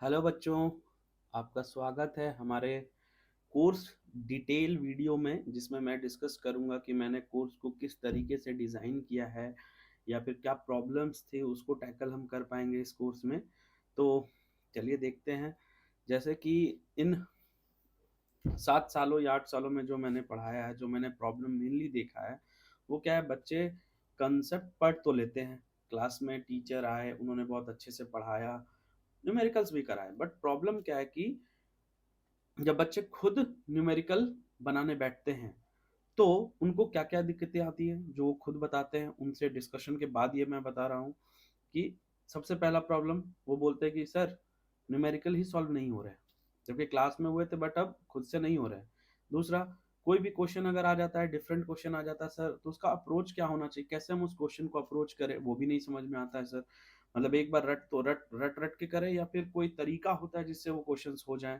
Hello बच्चों, आपका स्वागत है हमारे कोर्स डिटेल वीडियो में, जिसमें मैं डिस्कस करूंगा कि मैंने कोर्स को किस तरीके से डिज़ाइन किया है या फिर क्या प्रॉब्लम्स थे उसको टैकल हम कर पाएंगे इस कोर्स में। तो चलिए देखते हैं। जैसे कि इन 7 सालों या 8 सालों में जो मैंने पढ़ाया है, जो मैंने प्रॉब्लम मेनली देखा है, वो क्या है, बच्चे कंसेप्ट पढ़ तो लेते हैं, क्लास में टीचर आए, उन्होंने बहुत अच्छे से पढ़ाया, न्यूमेरिकल्स भी कराए, बट प्रॉब्लम क्या है कि जब बच्चे खुद न्यूमेरिकल बनाने बैठते हैं तो उनको क्या क्या दिक्कतें आती हैं जो वो खुद बताते हैं। उनसे डिस्कशन के बाद ये मैं बता रहा हूँ कि सबसे पहला प्रॉब्लम वो बोलते हैं कि सर न्यूमेरिकल ही सॉल्व नहीं हो रहे हैं, जबकि क्लास में हुए थे बट अब खुद से नहीं हो रहे हैं। दूसरा, कोई भी क्वेश्चन अगर आ जाता है, डिफरेंट क्वेश्चन आ जाता है सर, तो उसका अप्रोच क्या होना चाहिए, कैसे हम उस क्वेश्चन को अप्रोच करें, वो भी नहीं समझ में आता है सर। मतलब एक बार रट तो रट रट रट के करें या फिर कोई तरीका होता है जिससे वो क्वेश्चंस हो जाएं।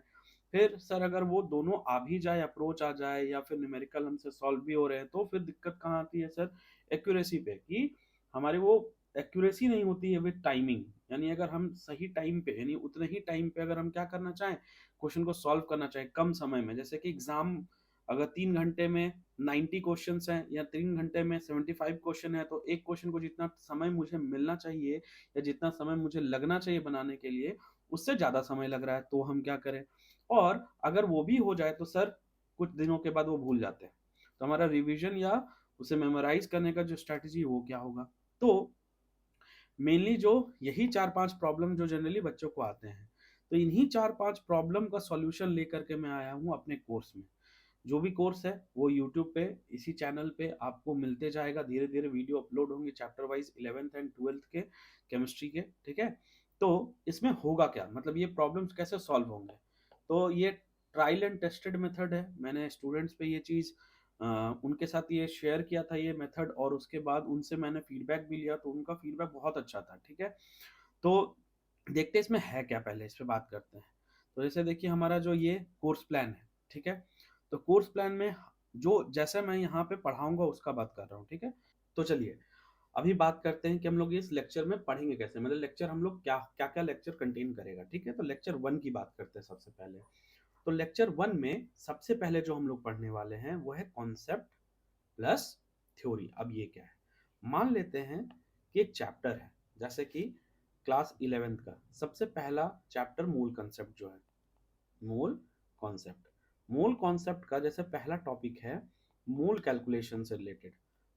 फिर सर अगर वो दोनों आ भी जाए, अप्रोच आ जाए या फिर न्यूमेरिकल हमसे सॉल्व भी हो रहे हैं, तो फिर दिक्कत कहाँ आती है सर? एक्यूरेसी पे, कि हमारी वो एक्यूरेसी नहीं होती है विद टाइमिंग। यानी अगर हम सही टाइम पे, यानी उतने ही टाइम पे अगर हम क्या करना चाहें, क्वेश्चन को सॉल्व करना चाहें कम समय में, जैसे कि एग्जाम अगर 3 घंटे में 90 क्वेश्चन हैं या 3 घंटे में 75 क्वेश्चन है, तो एक क्वेश्चन को जितना समय मुझे मिलना चाहिए या जितना समय मुझे लगना चाहिए बनाने के लिए, उससे ज्यादा समय लग रहा है, तो हम क्या करें? और अगर वो भी हो जाए तो सर कुछ दिनों के बाद वो भूल जाते हैं, तो हमारा रिवीजन या उसे मेमोराइज करने का जो स्ट्रैटेजी वो क्या होगा? तो मेनली जो यही 4-5 प्रॉब्लम जो जनरली बच्चों को आते हैं, तो इन्हीं 4-5 प्रॉब्लम का सॉल्यूशन लेकर के मैं आया हूँ अपने कोर्स में। जो भी कोर्स है वो यूट्यूब पे इसी चैनल पे आपको मिलते जाएगा, धीरे धीरे वीडियो अपलोड होंगे chapter wise 11th and 12th के केमिस्ट्री के, ठीक है? तो इसमें होगा क्या, मतलब ये प्रॉब्लम्स कैसे सॉल्व होंगे? तो ये ट्रायल एंड टेस्टेड मेथड है। मैंने स्टूडेंट्स पे ये चीज़ उनके साथ ये शेयर किया था ये मेथड, और उसके बाद उनसे मैंने फीडबैक भी लिया, तो उनका फीडबैक बहुत अच्छा था, ठीक है? तो देखते हैं इसमें है क्या, पहले इस पे बात करते हैं। तो जैसे देखिए हमारा जो ये कोर्स प्लान है, ठीक है? तो कोर्स प्लान में जो जैसे मैं यहाँ पे पढ़ाऊंगा उसका बात कर रहा हूँ, ठीक है? तो चलिए अभी बात करते हैं कि हम लोग इस लेक्चर में पढ़ेंगे कैसे, मतलब लेक्चर हम लोग क्या क्या क्या लेक्चर कंटेन करेगा, ठीक है? तो लेक्चर 1 की बात करते हैं सबसे पहले। तो लेक्चर 1 में सबसे पहले जो हम लोग पढ़ने वाले हैं वो है कॉन्सेप्ट प्लस थ्योरी। अब ये क्या है, मान लेते हैं कि एक चैप्टर है, जैसे कि क्लास 11th का सबसे पहला चैप्टर मूल कॉन्सेप्ट जो है, मूल कॉन्सेप्ट। मूल कॉन्सेप्ट का जैसे पहला टॉपिक है मूल कैलकुलेशन से रिलेटेड।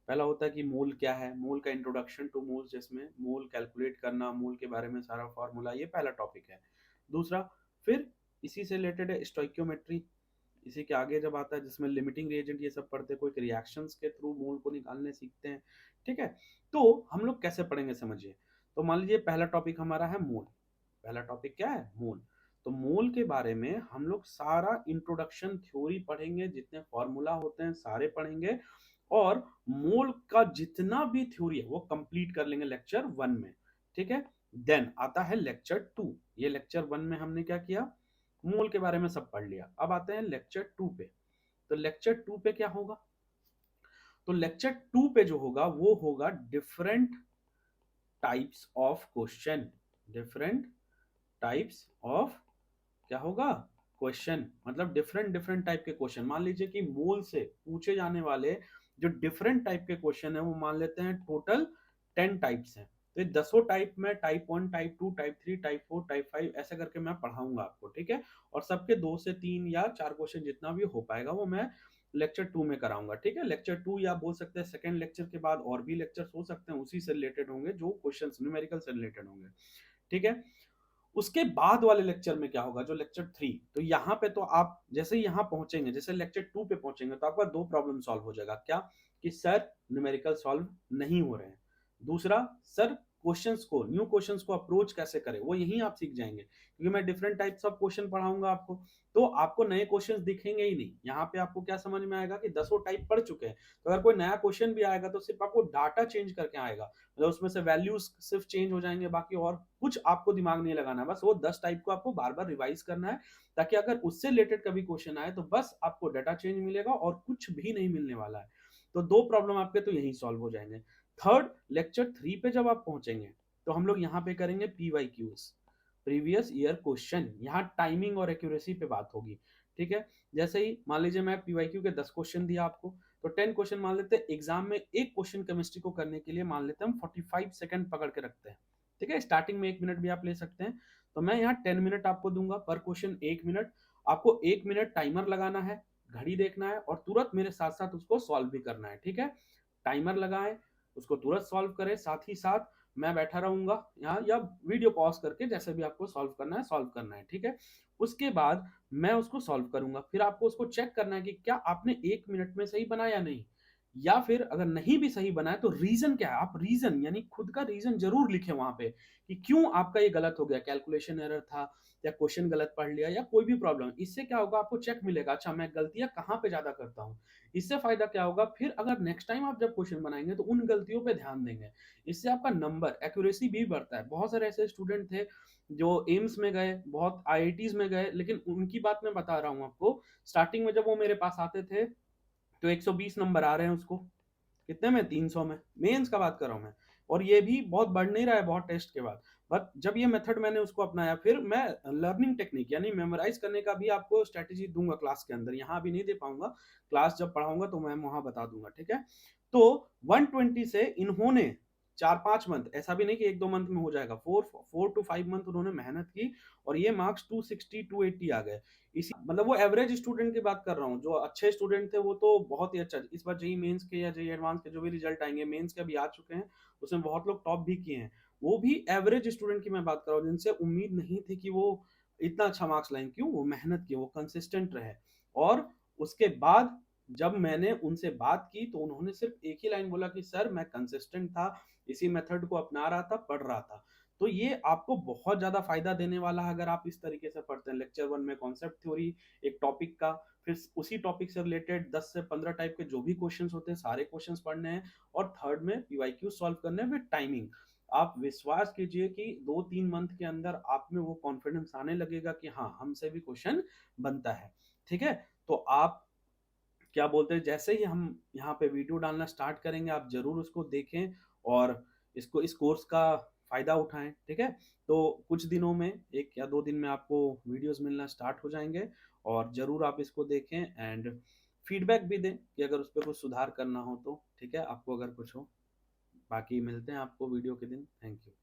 पहला होता है कि मूल क्या है, मूल का इंट्रोडक्शन टू मूल, जिसमें मूल कैलकुलेट करना, मूल के बारे में सारा फॉर्मूला, ये पहला टॉपिक है। दूसरा, फिर इसी से रिलेटेड है स्टोइक्योमेट्री। इसी के आगे जब आता है जिसमें लिमिटिंग रिएजेंट ये सब पढ़ते हैं, कोई रिएक्शंस के थ्रू मूल को निकालने सीखते हैं, ठीक है? तो हम लोग कैसे पढ़ेंगे समझिए। तो मान लीजिए पहला टॉपिक हमारा है मूल। पहला टॉपिक क्या है? मूल। तो मूल के बारे में हम लोग सारा इंट्रोडक्शन थ्योरी पढ़ेंगे, जितने फॉर्मूला होते हैं सारे पढ़ेंगे, और मूल का जितना भी थ्योरी है वो कंप्लीट कर लेंगे लेक्चर 1 में, ठीक है? देन आता है लेक्चर 2। ये लेक्चर 1 में हमने क्या किया, मूल के बारे में सब पढ़ लिया। अब आते हैं लेक्चर 2 पे। तो लेक्चर 2 पे क्या होगा? तो लेक्चर 2 पे जो होगा वो होगा different types of question. Different types of क्या होगा? क्वेश्चन। मतलब डिफरेंट डिफरेंट टाइप के क्वेश्चन। मान लीजिए कि मूल से पूछे जाने वाले जो डिफरेंट टाइप के क्वेश्चन है वो मान लेते हैं टोटल 10 टाइप्स हैं। तो ये 10 टाइप में type 1, type 2, type 3, type 4, type 5 ऐसे करके मैं पढ़ाऊंगा आपको, ठीक है? और सबके 2 से 3 या 4 क्वेश्चन जितना भी हो पाएगा वो मैं लेक्चर 2 में कराऊंगा, ठीक है? लेक्चर 2 या बोल सकते हैं सेकंड लेक्चर के बाद और भी लेक्चर्स हो सकते हैं उसी से रिलेटेड होंगे, जो क्वेश्चन न्यूमेरिकल से रिलेटेड होंगे, ठीक है? उसके बाद वाले लेक्चर में क्या होगा, जो लेक्चर 3, तो यहाँ पे तो आप जैसे ही यहाँ पहुंचेंगे, जैसे लेक्चर 2 पे पहुंचेंगे, तो आपका दो प्रॉब्लम सॉल्व हो जाएगा। क्या? कि सर न्यूमेरिकल सॉल्व नहीं हो रहे हैं। दूसरा, सर क्वेश्चंस को, न्यू क्वेश्चंस को अप्रोच कैसे करें, वो यहीं आप सीख जाएंगे, क्योंकि मैं डिफरेंट टाइप्स ऑफ क्वेश्चन पढ़ाऊंगा आपको। तो आपको नए क्वेश्चंस दिखेंगे ही नहीं। यहाँ पे आपको क्या समझ में आएगा कि 10 टाइप पढ़ चुके हैं, तो अगर कोई नया क्वेश्चन भी आएगा तो सिर्फ आपको डाटा चेंज करके आएगा, मतलब उसमें से वैल्यूज सिर्फ चेंज हो जाएंगे, बाकी और कुछ आपको दिमाग नहीं लगाना है। बस वो 10 टाइप को आपको बार बार रिवाइज करना है, ताकि अगर उससे रिलेटेड कभी क्वेश्चन आए तो बस आपको डाटा चेंज मिलेगा और कुछ भी नहीं मिलने वाला है। तो दो प्रॉब्लम आपके तो यही सॉल्व हो जाएंगे। थर्ड, लेक्चर 3 पे जब आप पहुंचेंगे तो हम लोग यहाँ पे करेंगे पीवाईक्यूज। प्रीवियस ईयर क्वेश्चन, यहाँ टाइमिंग और एक्यूरेसी पे बात होगी, ठीक है। जैसे ही मान लीजिए मैं पीवाईक्यू के 10 क्वेश्चन दिया आपको, तो 10 क्वेश्चन मान लेते हैं, एग्जाम में एक क्वेश्चन केमिस्ट्री को करने के लिए मान लेते हैं हम 45 सेकंड पकड़ के रखते हैं, ठीक है। स्टार्टिंग में 1 मिनट भी आप ले सकते हैं, तो मैं यहाँ 10 मिनट आपको दूंगा, पर क्वेश्चन 1 मिनट। आपको 1 मिनट टाइमर लगाना है, घड़ी देखना है और तुरंत मेरे साथ साथ उसको सॉल्व भी करना है, ठीक है। टाइमर लगाएं, उसको तुरंत सॉल्व करें, साथ ही साथ मैं बैठा रहूंगा यहाँ, या वीडियो पॉज करके जैसे भी आपको सॉल्व करना है सॉल्व करना है, ठीक है। उसके बाद मैं उसको सॉल्व करूंगा, फिर आपको उसको चेक करना है कि क्या आपने 1 मिनट में सही बनाया या नहीं, या फिर अगर नहीं भी सही बनाया तो रीजन क्या है, आप रीजन यानी खुद का रीजन जरूर लिखें वहां पे कि क्यों आपका ये गलत हो गया, कैलकुलेशन एरर था या क्वेश्चन गलत पढ़ लिया या कोई भी प्रॉब्लम। इससे क्या होगा, आपको चेक मिलेगा, अच्छा मैं गलतियां कहाँ पे ज्यादा करता हूँ। इससे फायदा क्या होगा, फिर अगर नेक्स्ट टाइम आप जब क्वेश्चन बनाएंगे तो उन गलतियों पे ध्यान देंगे। इससे आपका नंबर एक्यूरेसी भी बढ़ता है। बहुत सारे ऐसे स्टूडेंट थे जो एम्स में गए, बहुत आईआईटीज में गए, लेकिन उनकी बात मैं बता रहा हूँ आपको, स्टार्टिंग में जब वो मेरे पास आते थे तो 120 नंबर आ रहे हैं उसको, कितने में, 300 में, मेंस का बात कर रहा हूँ मैं। और ये भी बहुत बढ़ नहीं रहा है बहुत टेस्ट के बाद। बट जब ये मेथड मैंने उसको अपनाया, फिर मैं लर्निंग टेक्निक यानी मेमोराइज करने का भी आपको स्ट्रेटेजी दूंगा क्लास के अंदर, यहाँ अभी नहीं दे पाऊंगा, क्लास जब पढ़ाऊंगा तो मैं वहां बता दूंगा, ठीक है। तो 120 से इन्होंने 4-5 मंथ, ऐसा भी नहीं कि 1-2 मंथ में हो जाएगा, 4 to 5 मंथ उन्होंने मेहनत की और ये मार्क्स 260-280 आ गए। इसी मतलब वो एवरेज स्टूडेंट की बात कर रहा हूँ, जो अच्छे स्टूडेंट थे वो तो बहुत ही अच्छा, इस बार जेई मेंस के या जेई एडवांस के जो भी रिजल्ट आएंगे, मेंस के अभी आ चुके हैं, उसमें बहुत लोग टॉप भी किए हैं। वो भी एवरेज स्टूडेंट की मैं बात कर रहा हूँ, जिनसे उम्मीद नहीं थी कि वो इतना अच्छा मार्क्स लाएंगे, क्यों, वो मेहनत की, वो कंसिस्टेंट रहे। और उसके बाद जब मैंने उनसे बात की तो उन्होंने सिर्फ एक ही लाइन बोला कि सर मैं कंसिस्टेंट था, इसी मेथड को अपना रहा था, पढ़ रहा था। तो ये आपको बहुत ज्यादा फायदा देने वाला है अगर आप इस तरीके से पढ़ते हैं। लेक्चर 1 में कॉन्सेप्ट थ्योरी एक टॉपिक का, फिर उसी टॉपिक से रिलेटेड 10 से 15 टाइप के जो भी क्वेश्चंस होते हैं सारे क्वेश्चंस पढ़ने हैं, और थर्ड में पीवाईक्यू सॉल्व करने हैं विद टाइमिंग। आप विश्वास कीजिए कि 2-3 मंथ के अंदर आप में वो कॉन्फिडेंस आने लगेगा कि हाँ हमसे भी क्वेश्चन बनता है, ठीक है। तो आप क्या बोलते हैं, जैसे ही हम यहाँ पे वीडियो डालना स्टार्ट करेंगे आप जरूर उसको देखें और इसको, इस कोर्स का फायदा उठाएं, ठीक है। तो कुछ दिनों में, 1 या 2 दिन में आपको वीडियोस मिलना स्टार्ट हो जाएंगे, और जरूर आप इसको देखें एंड फीडबैक भी दें कि अगर उस पर कुछ सुधार करना हो तो, ठीक है, आपको अगर कुछ हो। बाकी मिलते हैं आपको वीडियो के दिन। Thank you.